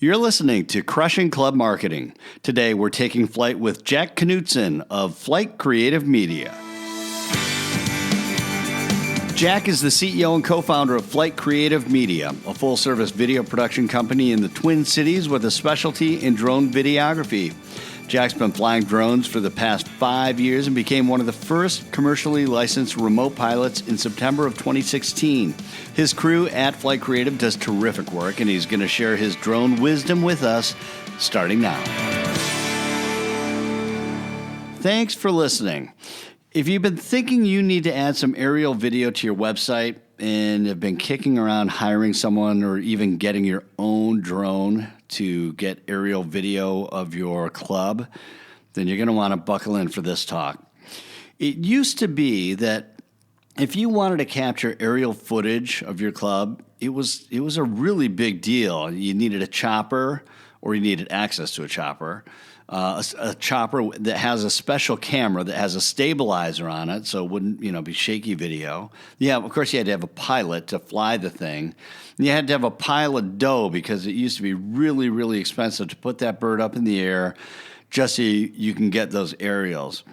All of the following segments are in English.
You're listening to Crushing Club Marketing. Today we're taking flight with Jack Knutson of Flight Creative Media. Jack is the CEO and co-founder of Flight Creative Media, a full-service video production company in the Twin Cities with a specialty in drone videography. Jack's been flying drones for the past 5 years and became one of the first commercially licensed remote pilots in September of 2016. His crew at Flight Creative does terrific work, and he's going to share his drone wisdom with us starting now. Thanks for listening. If you've been thinking you need to add some aerial video to your website and have been kicking around hiring someone or even getting your own drone to get aerial video of your club, then you're going to want to buckle in for this talk. It used to be that if you wanted to capture aerial footage of your club, it was a really big deal. You needed a chopper, or you needed access to a chopper. A chopper that has a special camera that has a stabilizer on it, so it wouldn't, be shaky video. Yeah, of course, you had to have a pilot to fly the thing. And you had to have a pile of dough because it used to be really, really expensive to put that bird up in the air just so you can get those aerials.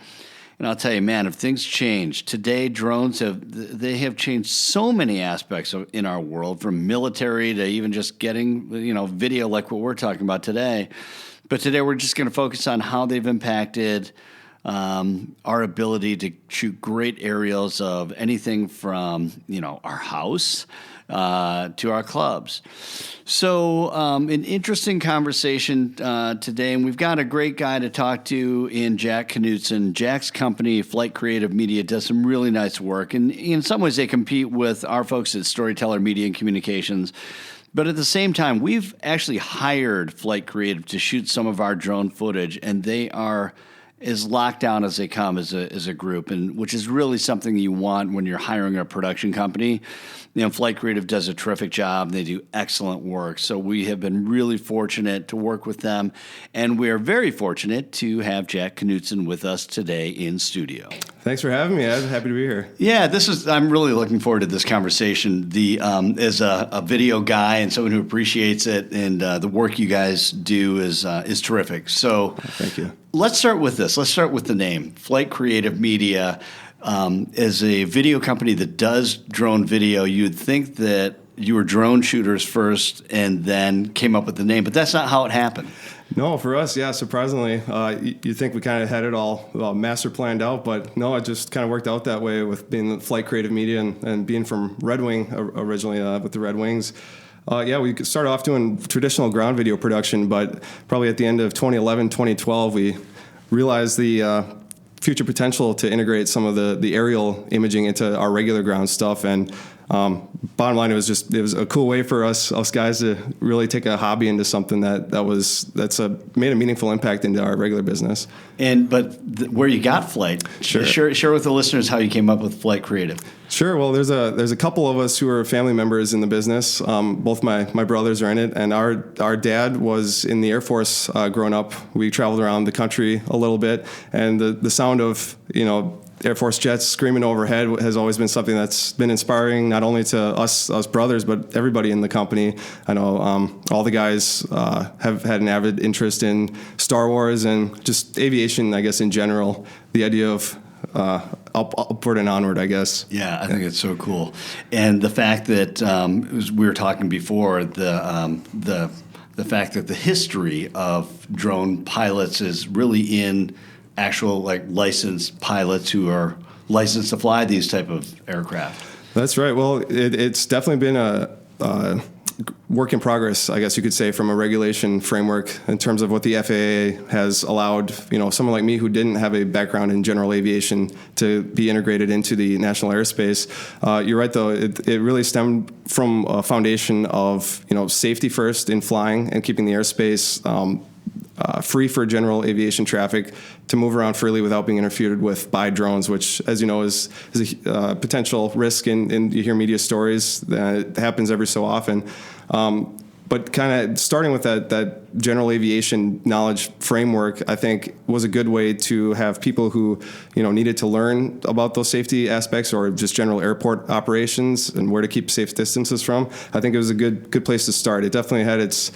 And I'll tell you, man, if things change, today drones have changed so many aspects in our world, from military to even just getting, video like what we're talking about today. But today we're just going to focus on how they've impacted our ability to shoot great aerials of anything from, our house to our clubs. So an interesting conversation today, and we've got a great guy to talk to in Jack Knutson. Jack's company, Flight Creative Media, does some really nice work, and in some ways they compete with our folks at Storyteller Media and Communications. But at the same time, we've actually hired Flight Creative to shoot some of our drone footage, and they are as locked down as they come as a group, and which is really something you want when you're hiring a production company. Flight Creative does a terrific job. They do excellent work. So we have been really fortunate to work with them, and we are very fortunate to have Jack Knutson with us today in studio. Thanks for having me. I'm happy to be here. Yeah, I'm really looking forward to this conversation. As a video guy and someone who appreciates it, and the work you guys do is terrific. So thank you. Let's start with this. Let's start with the name, Flight Creative Media. As a video company that does drone video, you'd think that you were drone shooters first and then came up with the name, but that's not how it happened. No, for us, yeah, surprisingly, you think we kind of had it all master planned out, but no, it just kind of worked out that way with being Flight Creative Media and being from Red Wing originally with the Red Wings. We started off doing traditional ground video production, but probably at the end of 2011, 2012, we realized the future potential to integrate some of the aerial imaging into our regular ground stuff. And bottom line, it was a cool way for us guys to really take a hobby into something that's made a meaningful impact into our regular business. But where you got Flight, share with the listeners how you came up with Flight Creative. Sure. Well, there's a couple of us who are family members in the business. Both my brothers are in it, and our dad was in the Air Force growing up. We traveled around the country a little bit, and the sound of Air Force jets screaming overhead has always been something that's been inspiring, not only to us brothers, but everybody in the company. I know all the guys have had an avid interest in Star Wars and just aviation, I guess, in general. The idea of upward and onward, I guess. Yeah, I think it's so cool. And the fact that, as we were talking before, the fact that the history of drone pilots is really in actual licensed pilots who are licensed to fly these type of aircraft. That's right. Well, it's definitely been a work in progress, I guess you could say, from a regulation framework in terms of what the FAA has allowed, someone like me who didn't have a background in general aviation to be integrated into the national airspace. You're right, though. It really stemmed from a foundation of, safety first in flying and keeping the airspace free for general aviation traffic to move around freely without being interfered with by drones, which, as you know, is a potential risk, and you hear media stories that happens every so often. But kind of starting with that general aviation knowledge framework, I think, was a good way to have people who, needed to learn about those safety aspects or just general airport operations and where to keep safe distances from. I think it was a good place to start. It definitely had its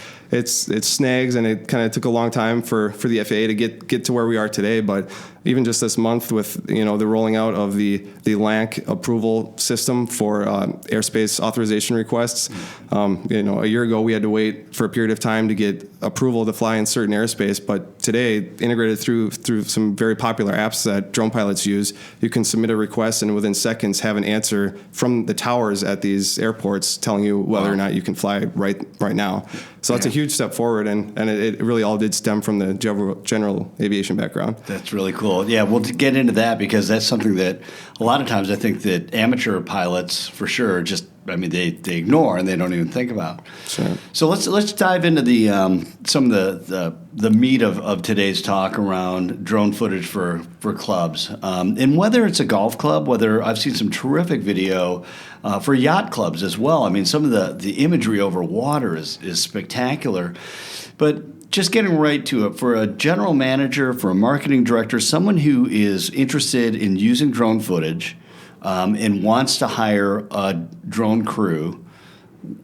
snags, and it kind of took a long time for the FAA to get to where we are today. But even just this month with, the rolling out of the LANC approval system for airspace authorization requests, a year ago we had to wait for a period of time to get approval to fly in certain airspace, but today, integrated through some very popular apps that drone pilots use, you can submit a request and within seconds have an answer from the towers at these airports telling you whether or not you can fly right now. So that's a huge step forward, and it really all did stem from the general aviation background. That's really cool. Yeah, we'll get into that because that's something that a lot of times I think that amateur pilots, for sure, they ignore and they don't even think about. Sure. So let's dive into the some of the meat of today's talk around drone footage for clubs, and whether it's a golf club, whether I've seen some terrific video for yacht clubs as well. I mean, some of the imagery over water is spectacular, but just getting right to it, for a general manager, for a marketing director, someone who is interested in using drone footage and wants to hire a drone crew,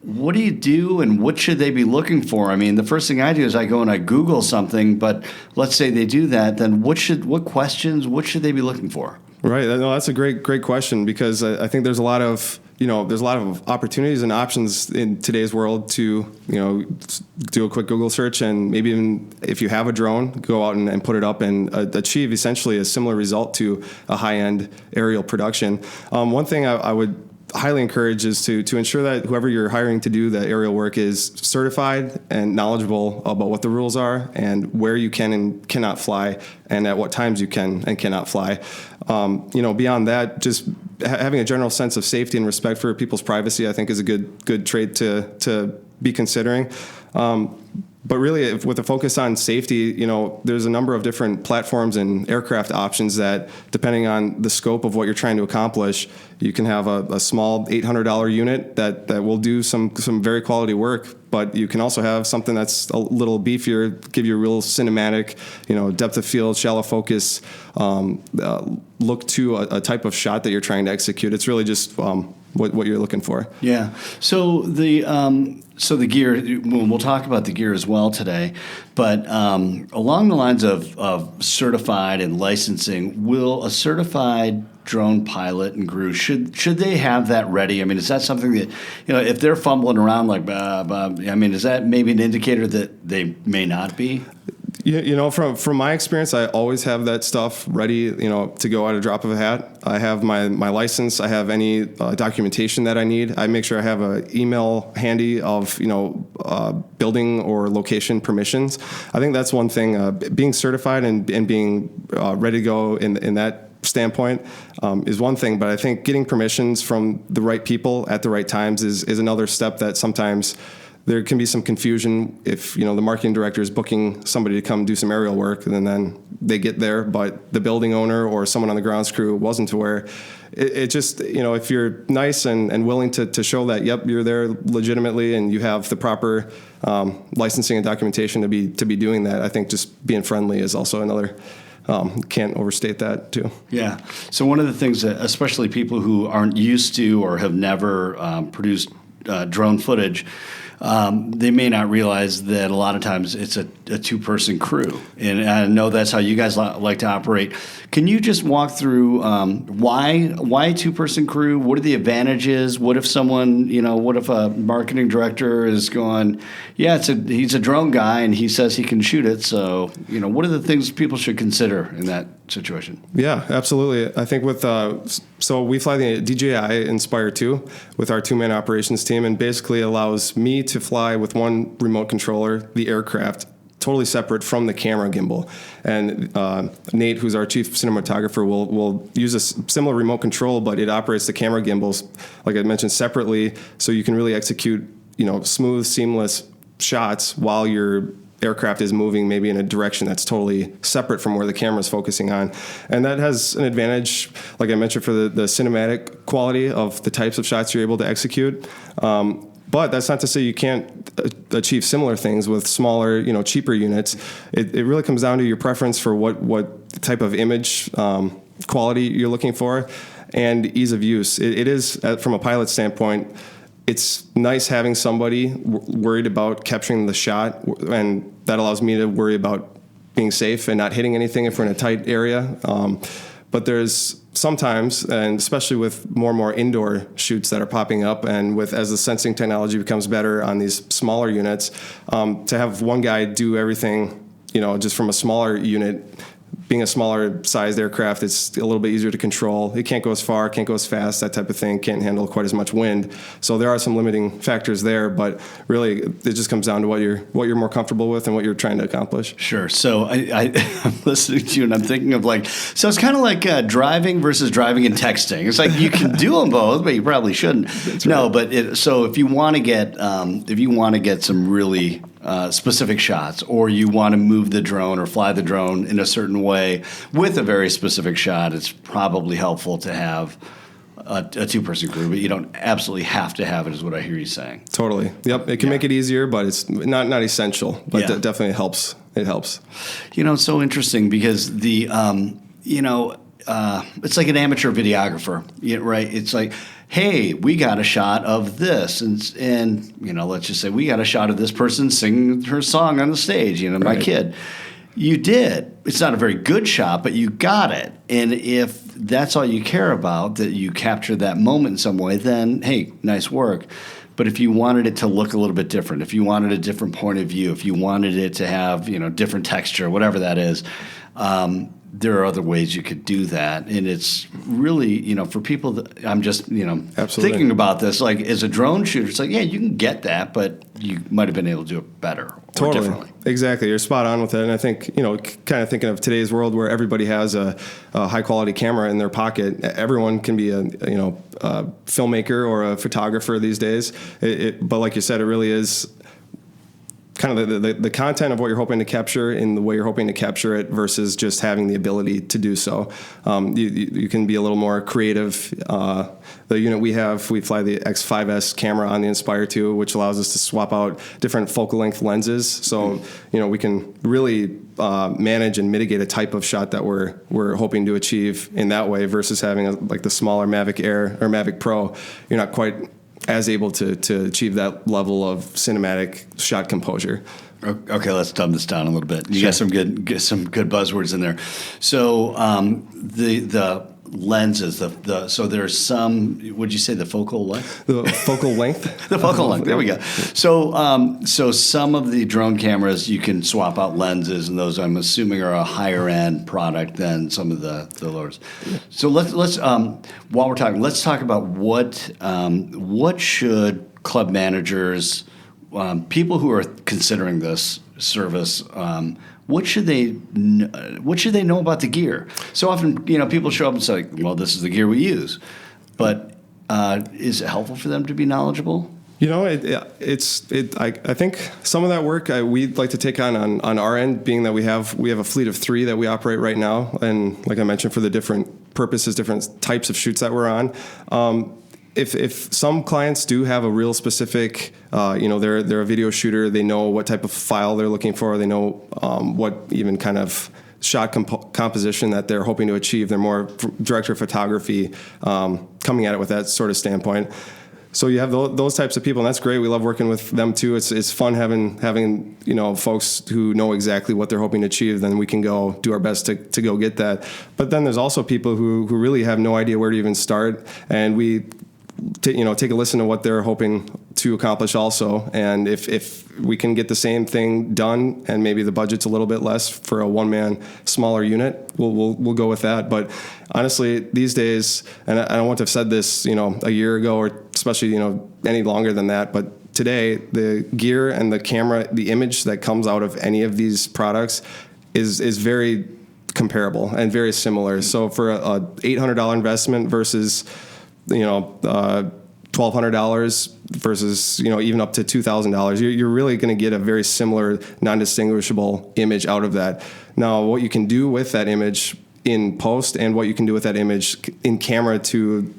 what do you do and what should they be looking for? I mean, the first thing I do is I go and I Google something, but let's say they do that, then what should they be looking for? Right. No, that's a great question, because I think there's a lot of opportunities and options in today's world to, do a quick Google search, and maybe even if you have a drone, go out and put it up and achieve essentially a similar result to a high-end aerial production. One thing I would highly encourage is to ensure that whoever you're hiring to do the aerial work is certified and knowledgeable about what the rules are and where you can and cannot fly and at what times you can and cannot fly. Beyond that, just having a general sense of safety and respect for people's privacy, I think, is a good trait to be considering. But really, with a focus on safety, there's a number of different platforms and aircraft options that, depending on the scope of what you're trying to accomplish, you can have a small $800 unit that will do some very quality work. But you can also have something that's a little beefier, give you a real cinematic, depth of field, shallow focus, look to a type of shot that you're trying to execute. It's really just what you're looking for. Yeah. So the gear, we'll talk about the gear as well today, but along the lines of certified and licensing, will a certified drone pilot and crew, should they have that ready? I mean, is that something that, if they're fumbling around is that maybe an indicator that they may not be? From my experience, I always have that stuff ready, to go at a drop of a hat. I have my license. I have any documentation that I need. I make sure I have an email handy of, building or location permissions. I think that's one thing. Being certified and being ready to go in that standpoint is one thing, but I think getting permissions from the right people at the right times is another step that sometimes there can be some confusion if, the marketing director is booking somebody to come do some aerial work, and then they get there, but the building owner or someone on the grounds crew wasn't aware. It just, if you're nice and willing to show that, yep, you're there legitimately and you have the proper licensing and documentation to be doing that, I think just being friendly is also another. Can't overstate that too. Yeah. So one of the things that, especially people who aren't used to or have never produced drone footage, they may not realize that a lot of times it's a two-person crew. And I know that's how you guys like to operate. Can you just walk through why a two-person crew? What are the advantages? What if someone, what if a marketing director is going, yeah, he's a drone guy and he says he can shoot it. So, what are the things people should consider in that situation? Yeah, absolutely. I think so we fly the DJI Inspire 2 with our two-man operations team, and basically allows me to fly with one remote controller, the aircraft, totally separate from the camera gimbal. And Nate, who's our chief cinematographer, will use a similar remote control, but it operates the camera gimbals, like I mentioned, separately, so you can really execute, smooth, seamless shots while your aircraft is moving maybe in a direction that's totally separate from where the camera is focusing on. And that has an advantage, like I mentioned, for the cinematic quality of the types of shots you're able to execute. But that's not to say you can't achieve similar things with smaller, cheaper units. It really comes down to your preference for what type of image quality you're looking for and ease of use. It is, from a pilot standpoint, it's nice having somebody worried about capturing the shot, and that allows me to worry about being safe and not hitting anything if we're in a tight area. But there's sometimes, and especially with more and more indoor shoots that are popping up, and as the sensing technology becomes better on these smaller units, to have one guy do everything, just from a smaller unit. Being a smaller sized aircraft, it's a little bit easier to control. It can't go as far, can't go as fast, that type of thing, can't handle quite as much wind. So there are some limiting factors there, but really it just comes down to what you're more comfortable with and what you're trying to accomplish. Sure. So I'm listening to you and I'm thinking of so it's kind of like driving versus driving and texting. It's like you can do them both, but you probably shouldn't. That's no, right. but so if you want to get some really specific shots, or you want to move the drone or fly the drone in a certain way with a very specific shot, it's probably helpful to have a two-person crew, but you don't absolutely have to have it, is what I hear you saying. Totally. Yep. It can make it easier, but it's not essential, but definitely helps. It helps. It's so interesting because it's like an amateur videographer, right? It's like, hey, we got a shot of this, and let's just say we got a shot of this person singing her song on the stage, my Right. kid. You did. It's not a very good shot, but you got it. And if that's all you care about, that you captured that moment in some way, then, hey, nice work. But if you wanted it to look a little bit different, if you wanted a different point of view, if you wanted it to have, different texture, whatever that is, there are other ways you could do that. And it's really, for people that I'm just, Absolutely. thinking about this, like as a drone shooter, it's like, yeah, you can get that, but you might have been able to do it better or Totally. differently. Exactly. You're spot on with it. And I think, kind of thinking of today's world where everybody has a high quality camera in their pocket. Everyone can be a filmmaker or a photographer these days. But like you said, it really is kind of the content of what you're hoping to capture in the way you're hoping to capture it versus just having the ability to do so. You can be a little more creative. The unit we fly the X5S camera on the Inspire 2, which allows us to swap out different focal length lenses. So, we can really manage and mitigate a type of shot that we're hoping to achieve in that way versus having like the smaller Mavic Air or Mavic Pro. You're not quite as able to achieve that level of cinematic shot composure. Okay, let's dumb this down a little bit. You got some good buzzwords in there. So the lenses, so there's some. Would you say the focal length? The focal length. The focal length. There we go. So some of the drone cameras you can swap out lenses, and those I'm assuming are a higher end product than some of the lowers. So let's while we're talking, let's talk about what should club managers, people who are considering this service, what should they know about the gear? So often, people show up and say, "Well, this is the gear we use," but is it helpful for them to be knowledgeable? I think some of that work we'd like to take on our end, being that we have a fleet of 3 that we operate right now, and like I mentioned, for the different purposes, different types of shoots that we're on. If some clients do have a real specific, they're a video shooter, they know what type of file they're looking for, they know what even kind of shot composition that they're hoping to achieve. They're more director of photography, coming at it with that sort of standpoint. So you have those types of people, and that's great. We love working with them too. It's fun having folks who know exactly what they're hoping to achieve. Then we can go do our best to go get that. But then there's also people who really have no idea where to even start, and we take a listen to what they're hoping to accomplish also. And if we can get the same thing done and maybe the budget's a little bit less for a one-man smaller unit, we'll go with that. But honestly, these days, and I don't want to have said this, a year ago, or especially, any longer than that, but today the gear and the camera, the image that comes out of any of these products is very comparable and very similar. So for a $800 investment versus $1,200 versus, even up to $2,000, you're really going to get a very similar, non-distinguishable image out of that. Now, what you can do with that image in post and what you can do with that image in camera to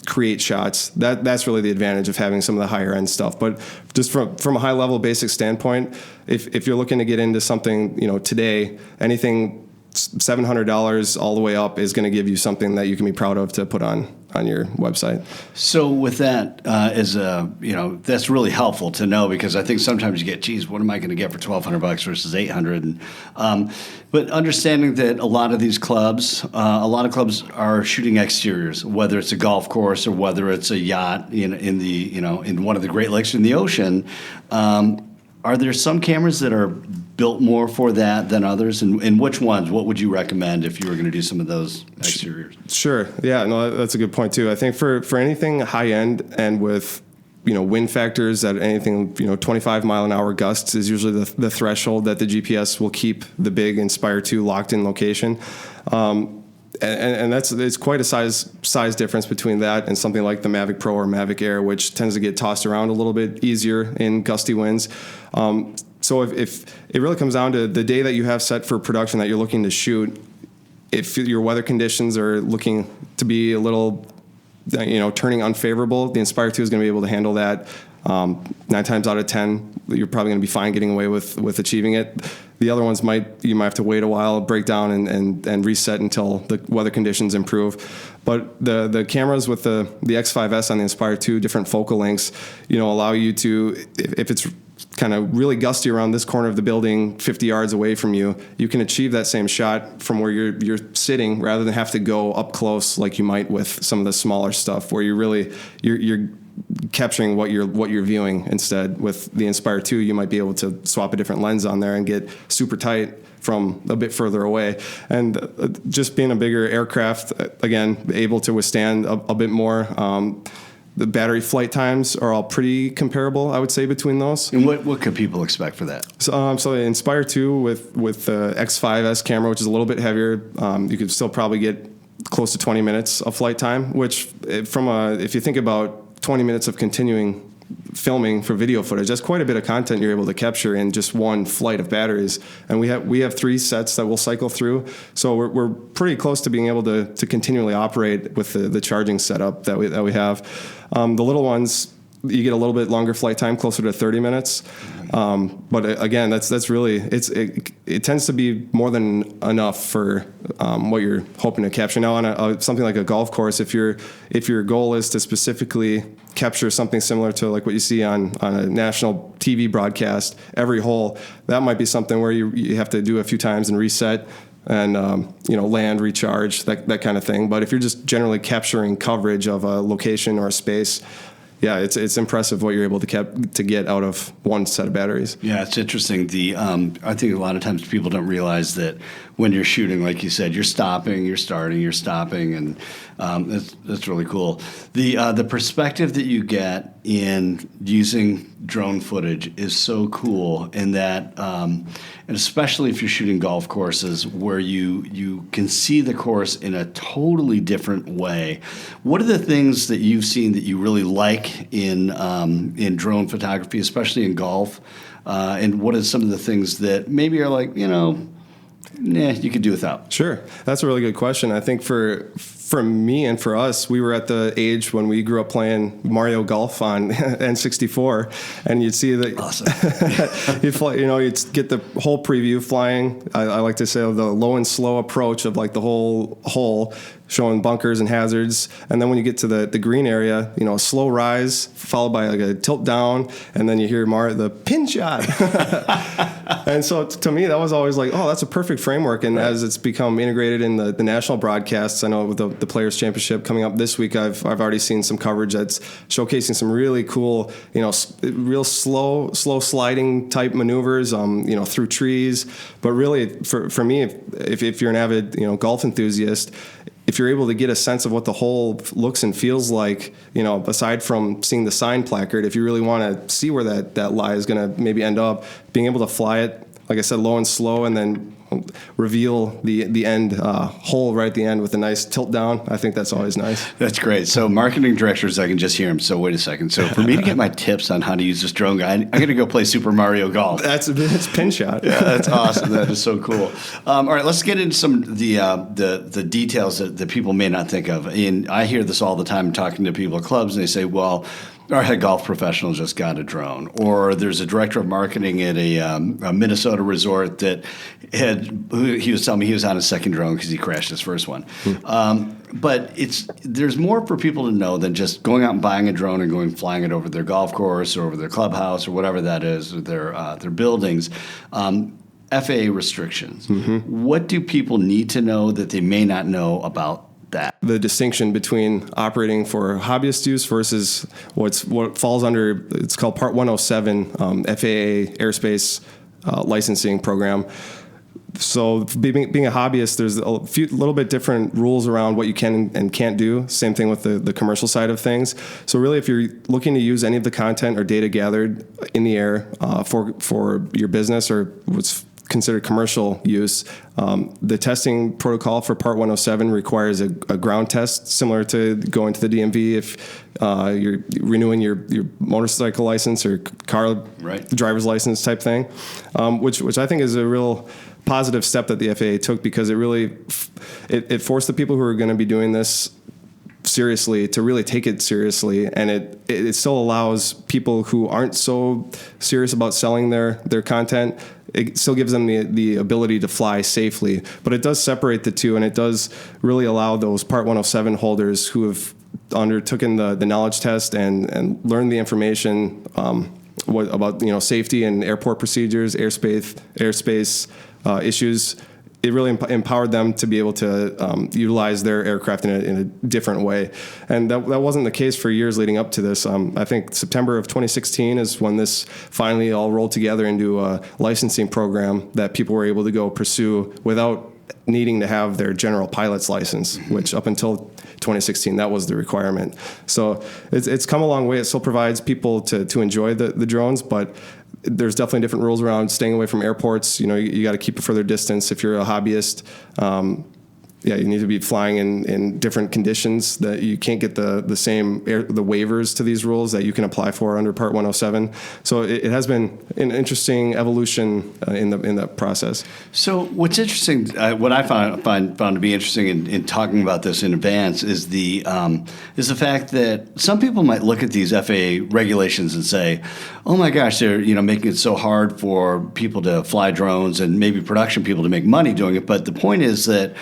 create shots. That's really the advantage of having some of the higher end stuff. But just from a high level basic standpoint, if you're looking to get into something, today, anything $700 all the way up is going to give you something that you can be proud of to put on your website. So with that, that's really helpful to know, because I think sometimes you get, geez, what am I going to get for $1,200 versus $800? But understanding that a lot of these clubs, are shooting exteriors, whether it's a golf course or whether it's a yacht in one of the Great Lakes or in the ocean. Are there some cameras that are built more for that than others? And which ones? What would you recommend if you were going to do some of those exteriors? Sure. Yeah, no, that's a good point too. I think for anything high end and with, wind factors at anything, 25 mile an hour gusts is usually the threshold that the GPS will keep the big Inspire 2 locked in location. And it's quite a size difference between that and something like the Mavic Pro or Mavic Air, which tends to get tossed around a little bit easier in gusty winds. So if it really comes down to the day that you have set for production that you're looking to shoot, if your weather conditions are looking to be a little, turning unfavorable, the Inspire 2 is going to be able to handle that. 9 times out of 10, you're probably going to be fine getting away with achieving it. The other ones you might have to wait a while, break down and reset until the weather conditions improve. But the cameras with the X5S on the Inspire 2, different focal lengths, allow you to, if it's kind of really gusty around this corner of the building 50 yards away from you, you can achieve that same shot from where you're sitting rather than have to go up close like you might with some of the smaller stuff where you're capturing what you're viewing. Instead, with the Inspire 2, you might be able to swap a different lens on there and get super tight from a bit further away. And just being a bigger aircraft, again, able to withstand a bit more. The battery flight times are all pretty comparable, I would say, between those. And what could people expect for that? So the Inspire 2 with the X5S camera, which is a little bit heavier, you could still probably get close to 20 minutes of flight time, which if you think about 20 minutes of continuing filming for video footage, that's quite a bit of content you're able to capture in just one flight of batteries. And we have 3 sets that we'll cycle through, so we're pretty close to being able to continually operate with the charging setup that we have. The little ones, you get a little bit longer flight time, closer to 30 minutes. But again, that's really, it tends to be more than enough for what you're hoping to capture. Now on something like a golf course, if your goal is to specifically capture something similar to like what you see on a national TV broadcast, every hole, that might be something where you have to do a few times and reset and land, recharge, that kind of thing. But if you're just generally capturing coverage of a location or a space, yeah, it's impressive what you're able to get out of one set of batteries. Yeah, it's interesting. I think a lot of times people don't realize that when you're shooting, like you said, you're stopping, you're starting, you're stopping, and that's really cool. The perspective that you get in using drone footage is so cool in that, and especially if you're shooting golf courses where you can see the course in a totally different way. What are the things that you've seen that you really like in drone photography, especially in golf? And what are some of the things that maybe are like, you could do without? Sure. That's a really good question. I think for me and for us, we were at the age when we grew up playing Mario Golf on N64, and you'd see that. Awesome. You'd get the whole preview flying. I like to say the low and slow approach of like the whole hole, showing bunkers and hazards. And then when you get to the green area, a slow rise followed by like a tilt down, and then you hear the pin shot. And so to me, that was always like, oh, that's a perfect framework. And as it's become integrated in the national broadcasts, I know with the Players Championship coming up this week, I've already seen some coverage that's showcasing some really cool, real slow sliding type maneuvers, through trees. But really, for me, if you're an avid, golf enthusiast, if you're able to get a sense of what the hole looks and feels like, aside from seeing the sign placard, if you really want to see where that lie is going to maybe end up, being able to fly it, like I said, low and slow, and then reveal the end hole right at the end with a nice tilt down. I think that's always nice. That's great. So marketing directors, I can just hear him. So wait a second. So for me to get my tips on how to use this drone guy, I'm going to go play Super Mario Golf. It's pin shot. Yeah, that's awesome. That is so cool. All right, let's get into some of the details that people may not think of. And I hear this all the time talking to people at clubs, and they say, well, our head golf professional just got a drone. Or there's a director of marketing at a Minnesota resort that he was telling me he was on his second drone because he crashed his first one. But there's more for people to know than just going out and buying a drone and going flying it over their golf course or over their clubhouse or whatever that is, or their buildings. FAA restrictions. What do people need to know that they may not know about that? The distinction between operating for hobbyist use versus what falls under, it's called Part 107, FAA airspace licensing program. So being a hobbyist, there's a little bit different rules around what you can and can't do. Same thing with the commercial side of things. So really, if you're looking to use any of the content or data gathered in the air for your business or what's considered commercial use, the testing protocol for Part 107 requires a ground test similar to going to the DMV if you're renewing your motorcycle license or car driver's license type thing, which I think is a real positive step that the FAA took, because it really it forced the people who are going to be doing this seriously to really take it seriously, and it still allows people who aren't so serious about selling their content. It still gives them the ability to fly safely, but it does separate the two, and it does really allow those Part 107 holders who have undertaken the knowledge test and learned the information about safety and airport procedures, airspace issues. It really empowered them to be able to utilize their aircraft in a different way. And that wasn't the case for years leading up to this. I think September of 2016 is when this finally all rolled together into a licensing program that people were able to go pursue without needing to have their general pilot's license, which up until 2016, that was the requirement. So it's come a long way. It still provides people to enjoy the drones, but there's definitely different rules around staying away from airports. You got to keep a further distance if you're a hobbyist. You need to be flying in different conditions that you can't get the same the waivers to these rules that you can apply for under Part 107. So it has been an interesting evolution in the process. So what's interesting, what I found to be interesting in talking about this in advance is the fact that some people might look at these FAA regulations and say, "Oh my gosh, they're making it so hard for people to fly drones and maybe production people to make money doing it." But the point is that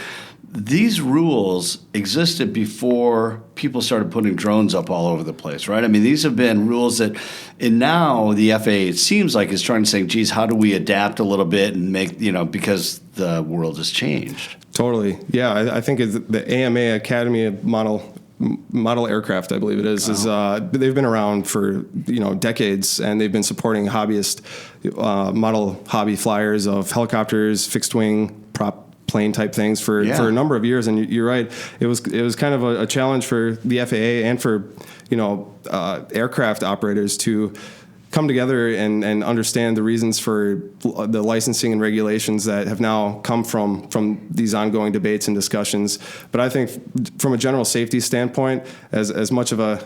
these rules existed before people started putting drones up all over the place, right? I mean, these have been rules and now the FAA, it seems like, is trying to say, geez, how do we adapt a little bit and make, because the world has changed. Totally. Yeah, I think it's the AMA Academy of Model Aircraft, I believe it is, they've been around for decades, and they've been supporting hobbyist model hobby flyers of helicopters, fixed wing, prop plane type things for a number of years. And you're right, it was kind of a challenge for the FAA and for aircraft operators to come together and understand the reasons for the licensing and regulations that have now come from these ongoing debates and discussions. But I think from a general safety standpoint, as much of a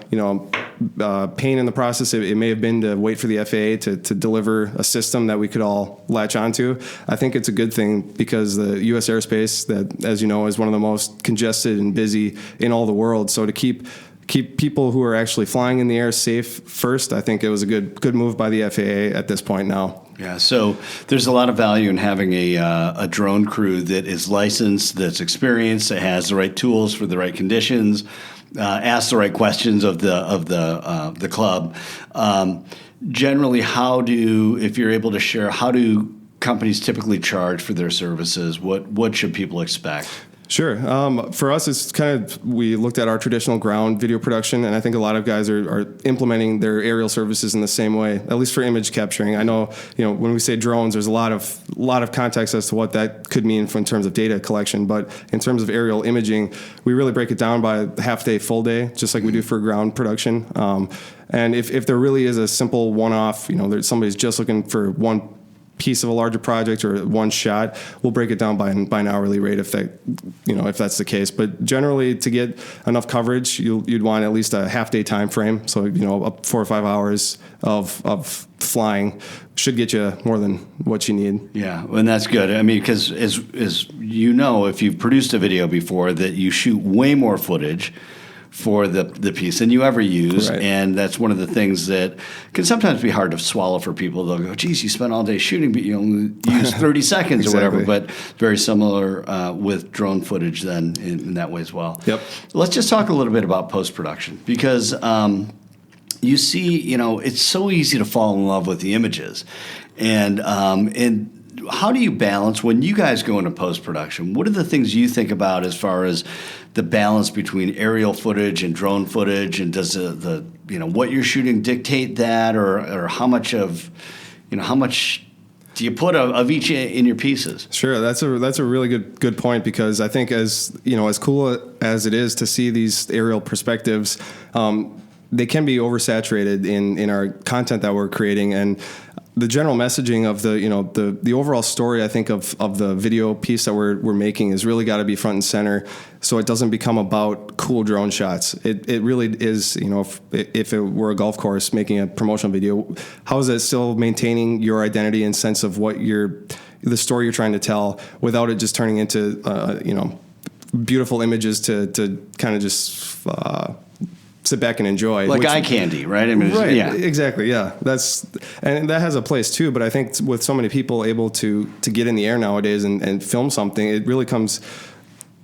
pain in the process it may have been to wait for the FAA to deliver a system that we could all latch onto, I think it's a good thing, because the U.S. airspace, that, as you know, is one of the most congested and busy in all the world. So to keep people who are actually flying in the air safe first, I think it was a good move by the FAA at this point now. Yeah, so there's a lot of value in having a drone crew that is licensed, that's experienced, that has the right tools for the right conditions, asks the right questions of the club. Generally, if you're able to share, how do companies typically charge for their services? What should people expect? Sure. For us, it's we looked at our traditional ground video production, and I think a lot of guys are implementing their aerial services in the same way, at least for image capturing. I know, when we say drones, there's a lot of context as to what that could mean in terms of data collection. But in terms of aerial imaging, we really break it down by half day, full day, just like we do for ground production. And if there really is a simple one-off, somebody's just looking for one piece of a larger project or one shot, we'll break it down by an hourly rate if that's the case. But generally, to get enough coverage, you'd want at least a half day time frame. So up 4 or 5 hours of flying should get you more than what you need. Yeah, and that's good. I mean, because as if you've produced a video before, that you shoot way more footage for the piece than you ever use. Right. And that's one of the things that can sometimes be hard to swallow for people. They'll go, geez, you spent all day shooting, but you only use 30 seconds Exactly. or whatever. But very similar with drone footage then in that way as well. Yep. Let's just talk a little bit about post-production, because you see, it's so easy to fall in love with the images. And how do you balance when you guys go into post-production? What are the things you think about as far as the balance between aerial footage and drone footage? And does the what you're shooting dictate that, or how much do you put of each in your pieces? Sure, that's a really good point, because I think as cool as it is to see these aerial perspectives, they can be oversaturated in our content that we're creating. And the general messaging of the overall story, I think, of the video piece that we're making has really got to be front and center, so it doesn't become about cool drone shots. It really is, if it were a golf course making a promotional video, how is it still maintaining your identity and sense of what the story you're trying to tell, without it just turning into beautiful images to kind of just sit back and enjoy, like eye candy, right? I mean, right, yeah, exactly, yeah. And that has a place too. But I think with so many people able to get in the air nowadays and film something, it really comes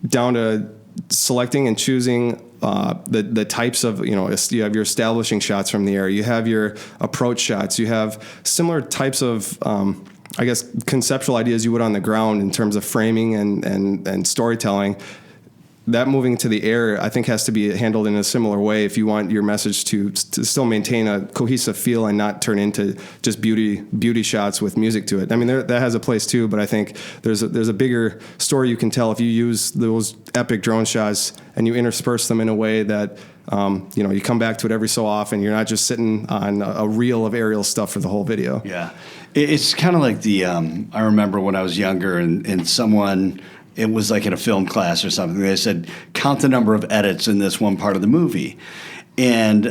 down to selecting and choosing the types of, you have your establishing shots from the air, you have your approach shots, you have similar types of conceptual ideas you would on the ground in terms of framing and storytelling. That moving to the air, I think, has to be handled in a similar way if you want your message to still maintain a cohesive feel and not turn into just beauty shots with music to it. I mean, that has a place too, but I think there's a bigger story you can tell if you use those epic drone shots and you intersperse them in a way that you come back to it every so often. You're not just sitting on a reel of aerial stuff for the whole video. Yeah, it's kind of like I remember when I was younger and someone. It was like in a film class or something. They said, count the number of edits in this one part of the movie. And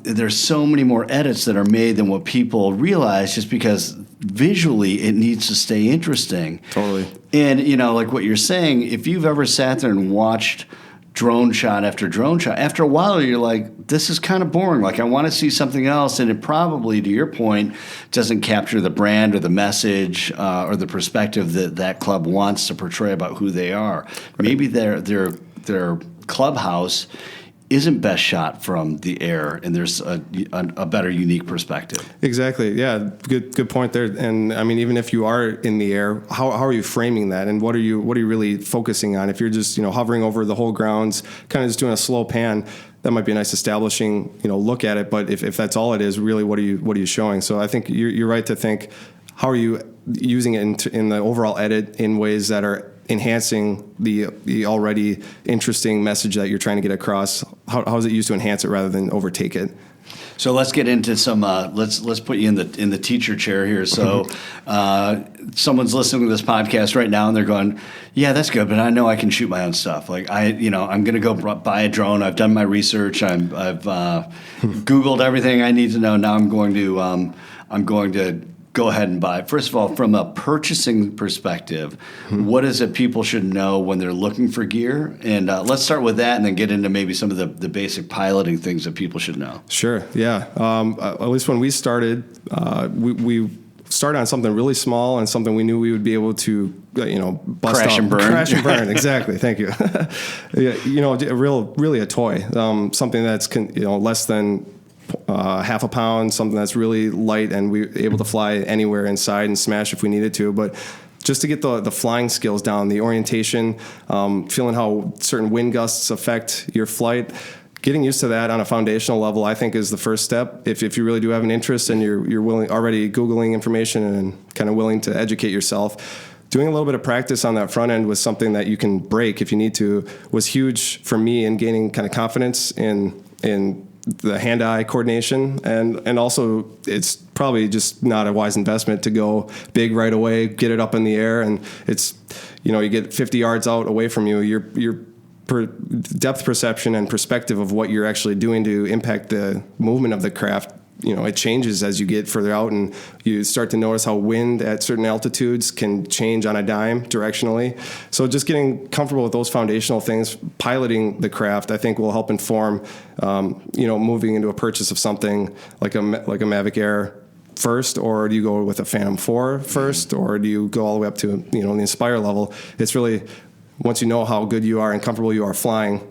there's so many more edits that are made than what people realize, just because visually it needs to stay interesting. Totally. And, like what you're saying, if you've ever sat there and watched drone shot after drone shot, after a while you're like, this is kind of boring. Like, I want to see something else. And it probably, to your point, doesn't capture the brand or the message or the perspective that club wants to portray about who they are. Right. Maybe their clubhouse isn't best shot from the air, and there's a better, unique perspective. Exactly. Yeah. Good point there. And I mean, even if you are in the air, how are you framing that, and what are you really focusing on? If you're just hovering over the whole grounds, kind of just doing a slow pan, that might be a nice establishing look at it. But if that's all it is, really, what are you showing? So I think you're right to think, how are you using it in the overall edit in ways that are enhancing the already interesting message that you're trying to get across? How is it used to enhance it rather than overtake it? So let's get into some. Let's put you in the teacher chair here. So someone's listening to this podcast right now and they're going, "Yeah, that's good, but I know I can shoot my own stuff. Like I'm going to go buy a drone. I've done my research. I've Googled everything I need to know. Now I'm going to go ahead and buy it." First of all, from a purchasing perspective, what is it people should know when they're looking for gear? And let's start with that and then get into maybe some of the basic piloting things that people should know. Sure, yeah. At least when we started, we started on something really small and something we knew we would be able to, bust Crash out. and burn. Crash and burn, exactly. Thank you. Really a toy, something that's less than half a pound, something that's really light and we're able to fly anywhere inside and smash if we needed to. But just to get the flying skills down, the orientation, feeling how certain wind gusts affect your flight, getting used to that on a foundational level, I think, is the first step. If you really do have an interest and you're willing, already Googling information and kind of willing to educate yourself, doing a little bit of practice on that front end with something that you can break if you need to was huge for me in gaining kind of confidence in the hand-eye coordination, and also it's probably just not a wise investment to go big right away, get it up in the air, and it's, you get 50 yards out away from you, your depth perception and perspective of what you're actually doing to impact the movement of the craft, it changes as you get further out, and you start to notice how wind at certain altitudes can change on a dime directionally. So just getting comfortable with those foundational things, piloting the craft, I think will help inform, moving into a purchase of something like a Mavic Air first, or do you go with a Phantom 4 first, or do you go all the way up to, the Inspire level? It's really, once you know how good you are and comfortable you are flying,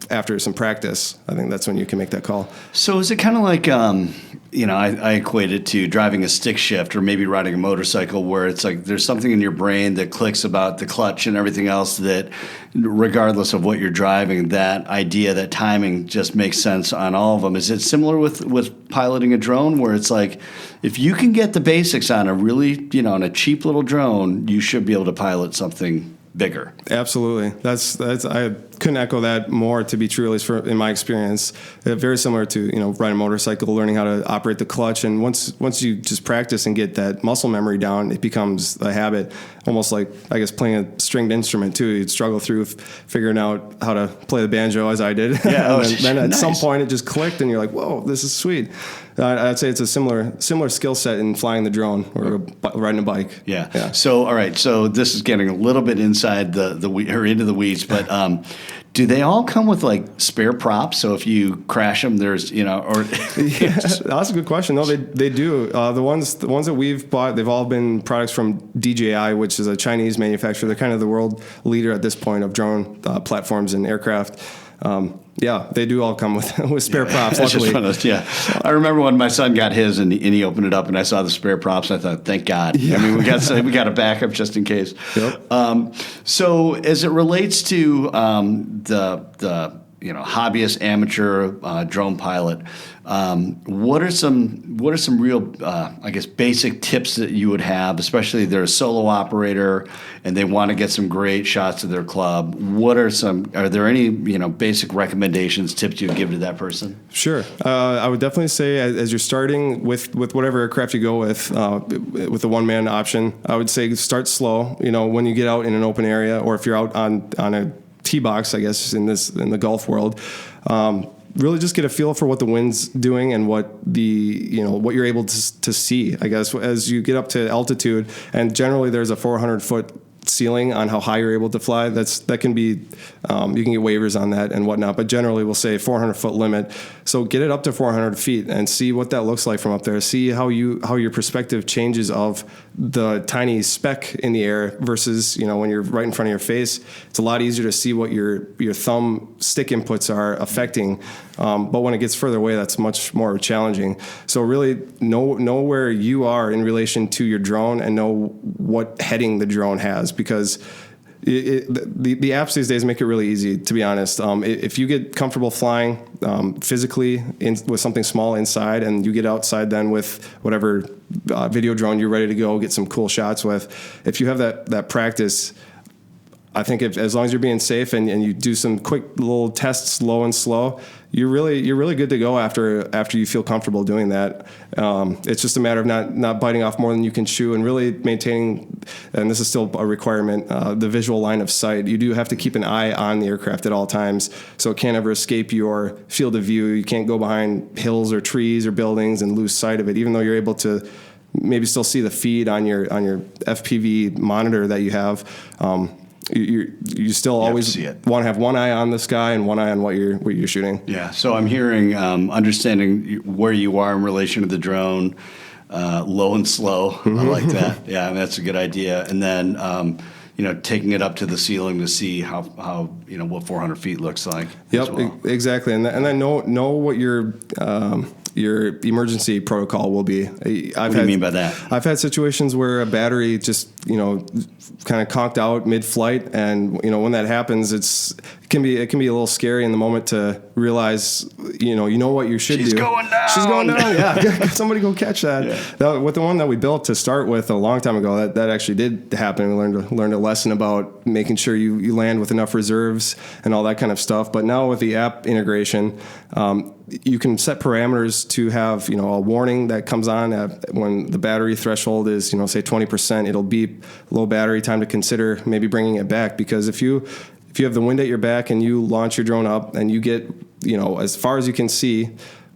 after some practice, I think that's when you can make that call. So is it kind of like, I equate it to driving a stick shift or maybe riding a motorcycle, where it's like there's something in your brain that clicks about the clutch and everything else that, regardless of what you're driving, that idea, that timing just makes sense on all of them. Is it similar with piloting a drone, where it's like, if you can get the basics on a really, on a cheap little drone, you should be able to pilot something bigger? Absolutely. That's I couldn't echo that more, to be true, at least in my experience. Very similar to, riding a motorcycle, learning how to operate the clutch. And once you just practice and get that muscle memory down, it becomes a habit, almost like, I guess, playing a stringed instrument too. You'd struggle through figuring out how to play the banjo, as I did. Yeah, and then at nice. some point it just clicked and you're like, whoa, this is sweet. I'd say it's a similar skill set in flying the drone or riding a bike. Yeah. So, all right. So this is getting a little bit inside or into the weeds, but do they all come with like spare props? So if you crash them, there's, or yeah, that's a good question. No, they do. The ones that we've bought, they've all been products from DJI, which is a Chinese manufacturer. They're kind of the world leader at this point of drone platforms and aircraft. Yeah, they do all come with spare props. Luckily, I remember when my son got his and he opened it up and I saw the spare props. And I thought, thank God. Yeah. I mean, we got a backup just in case. Yep. So as it relates to the hobbyist, amateur drone pilot, what are some real I guess basic tips that you would have, especially if they're a solo operator and they want to get some great shots of their club? Are there any basic recommendations, tips you would give to that person? Sure. I would definitely say, as you're starting with whatever aircraft you go with the one-man option, I would say start slow. When you get out in an open area, or if you're out on a tee box, I guess, in the golf world, really just get a feel for what the wind's doing and what what you're able to see, I guess, as you get up to altitude. And generally there's a 400-foot ceiling on how high you're able to fly. That can be, you can get waivers on that and whatnot, but generally we'll say 400-foot limit. So get it up to 400 feet and see what that looks like from up there. See how your perspective changes of the tiny speck in the air versus, when you're right in front of your face. It's a lot easier to see what your thumb stick inputs are affecting. But when it gets further away, that's much more challenging. So really know where you are in relation to your drone and know what heading the drone has, because the apps these days make it really easy, to be honest. If you get comfortable flying physically with something small inside, and you get outside then with whatever video drone you're ready to go get some cool shots with, if you have that practice, I think as long as you're being safe and you do some quick little tests, low and slow, you're really good to go after you feel comfortable doing that. It's just a matter of not biting off more than you can chew, and really maintaining, and this is still a requirement, the visual line of sight. You do have to keep an eye on the aircraft at all times, so it can't ever escape your field of view. You can't go behind hills or trees or buildings and lose sight of it, even though you're able to maybe still see the feed on your FPV monitor that you have. You still always want to have one eye on the sky and one eye on what you're shooting. Yeah. So I'm hearing understanding where you are in relation to the drone, low and slow. Mm-hmm. I like that. Yeah, that's a good idea. And then taking it up to the ceiling to see how what 400 feet looks like. Yep, exactly. And then know what your emergency protocol will be. What do you mean by that? I've had situations where a battery just, kind of conked out mid-flight, and when that happens, it it can be a little scary in the moment to realize, you know what you should She's do. going down. She's going down. Yeah. Somebody go catch that. Yeah. With the one that we built to start with a long time ago, that actually did happen. We learned a lesson about making sure you land with enough reserves and all that kind of stuff. But now with the app integration, you can set parameters to have, a warning that comes on when the battery threshold is, say 20%, it'll beep, low battery, time to consider maybe bringing it back. Because if you have the wind at your back and you launch your drone up and you get, as far as you can see,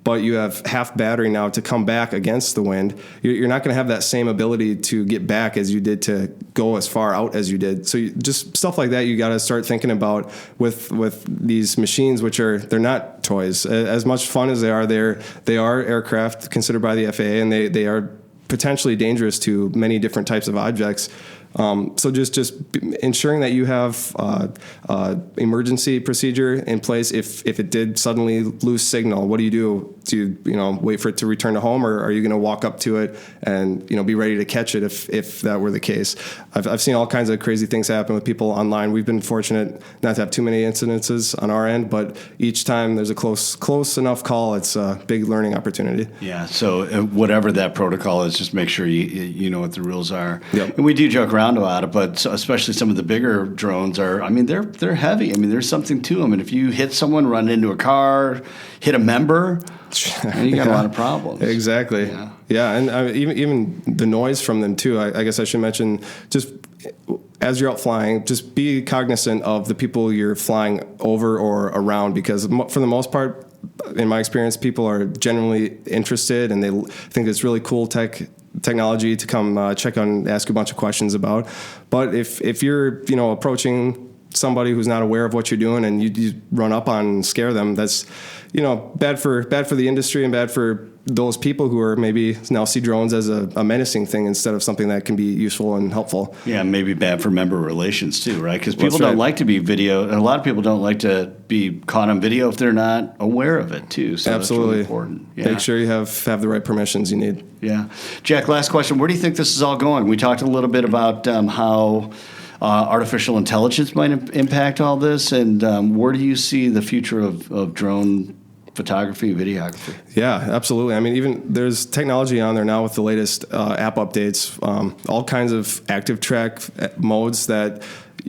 but you have half battery now to come back against the wind, you're not going to have that same ability to get back as you did to go as far out as you did. So just stuff like that, you got to start thinking about with these machines, which they're not toys. As much fun as they are aircraft considered by the FAA, and they are potentially dangerous to many different types of objects. So just ensuring that you have emergency procedure in place if it did suddenly lose signal. What do you do? Do you wait for it to return to home, or are you going to walk up to it and be ready to catch it if that were the case? I've seen all kinds of crazy things happen with people online. We've been fortunate not to have too many incidences on our end, but each time there's a close enough call, it's a big learning opportunity. Yeah. So whatever that protocol is, just make sure you know what the rules are. Yep. And we do joke around about it, but especially some of the bigger drones they're heavy. There's something to them, and if you hit someone, run into a car, hit a member, then you got a lot of problems. Exactly. Yeah, and even the noise from them too. I guess I should mention, just as you're out flying, just be cognizant of the people you're flying over or around, because for the most part, in my experience, people are genuinely interested and they think it's really cool technology to come check on, ask a bunch of questions about. But if you're approaching somebody who's not aware of what you're doing and you run up on and scare them, that's bad for the industry and bad for those people who are maybe now see drones as a menacing thing instead of something that can be useful and helpful. Yeah, maybe bad for member relations too, right? Because people don't like to be video, and a lot of people don't like to be caught on video if they're not aware of it too. So absolutely, that's really important. Yeah. Make sure you have the right permissions you need. Yeah, Jack. Last question: where do you think this is all going? We talked a little bit about how artificial intelligence might impact all this, and where do you see the future of drone photography, videography? Yeah, absolutely. Even there's technology on there now with the latest app updates, all kinds of active track modes that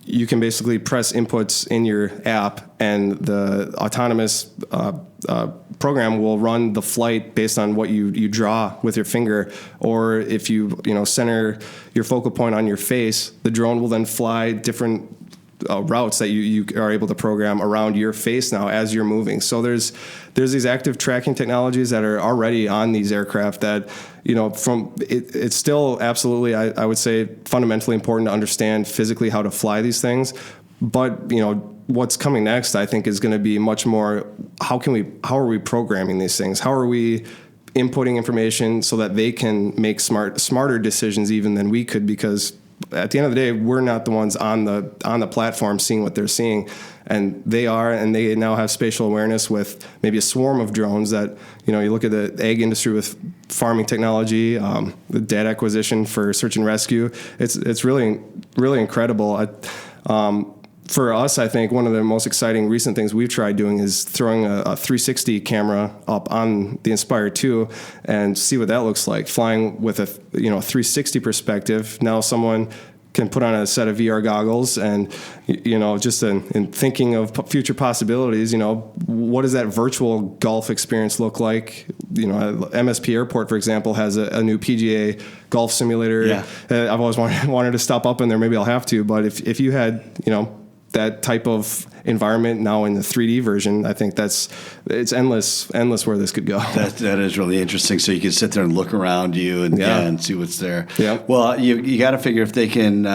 you can basically press inputs in your app, and the autonomous program will run the flight based on what you draw with your finger. Or if you center your focal point on your face, the drone will then fly different routes that you are able to program around your face now as you're moving. So there's these active tracking technologies that are already on these aircraft that, it's still absolutely, I would say, fundamentally important to understand physically how to fly these things. But, what's coming next, I think, is going to be much more, how are we programming these things? How are we inputting information so that they can make smarter decisions even than we could? Because at the end of the day, we're not the ones on the platform seeing what they're seeing, and they are, and they now have spatial awareness with maybe a swarm of drones that, you look at the egg industry with farming technology, the data acquisition for search and rescue. It's really, really incredible. For us, I think one of the most exciting recent things we've tried doing is throwing a 360 camera up on the Inspire 2 and see what that looks like. Flying with a 360 perspective. Now someone can put on a set of VR goggles and, just in thinking of future possibilities, what does that virtual golf experience look like? MSP Airport, for example, has a new PGA golf simulator. Yeah. I've always wanted to stop up in there. Maybe I'll have to. But if you had, that type of environment now in the 3D version, I think it's endless where this could go. That is really interesting. So you can sit there and look around you and see what's there. Yeah. Well, you got to figure if they can,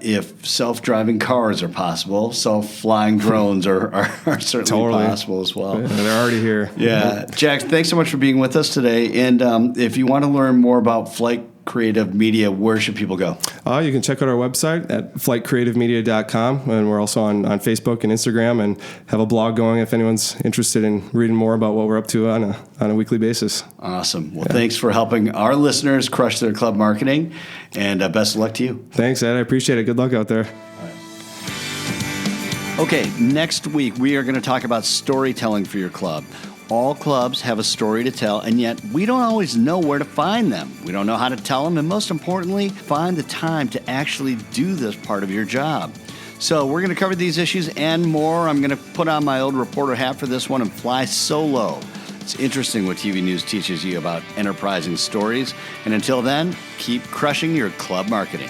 if self-driving cars are possible, self-flying drones are certainly possible as well. Yeah, they're already here. Yeah. Jack, thanks so much for being with us today. And if you want to learn more about Flight Creative Media, where should people go? You can check out our website at flightcreativemedia.com, and we're also on Facebook and Instagram, and have a blog going if anyone's interested in reading more about what we're up to on a weekly basis. Awesome. Well, thanks for helping our listeners crush their club marketing, and best of luck to you. Thanks, Ed. I appreciate it. Good luck out there. Okay, next week we are going to talk about storytelling for your club. All clubs have a story to tell, and yet we don't always know where to find them. We don't know how to tell them, and most importantly, find the time to actually do this part of your job. So we're going to cover these issues and more. I'm going to put on my old reporter hat for this one and fly solo. It's interesting what TV news teaches you about enterprising stories. And until then, keep crushing your club marketing.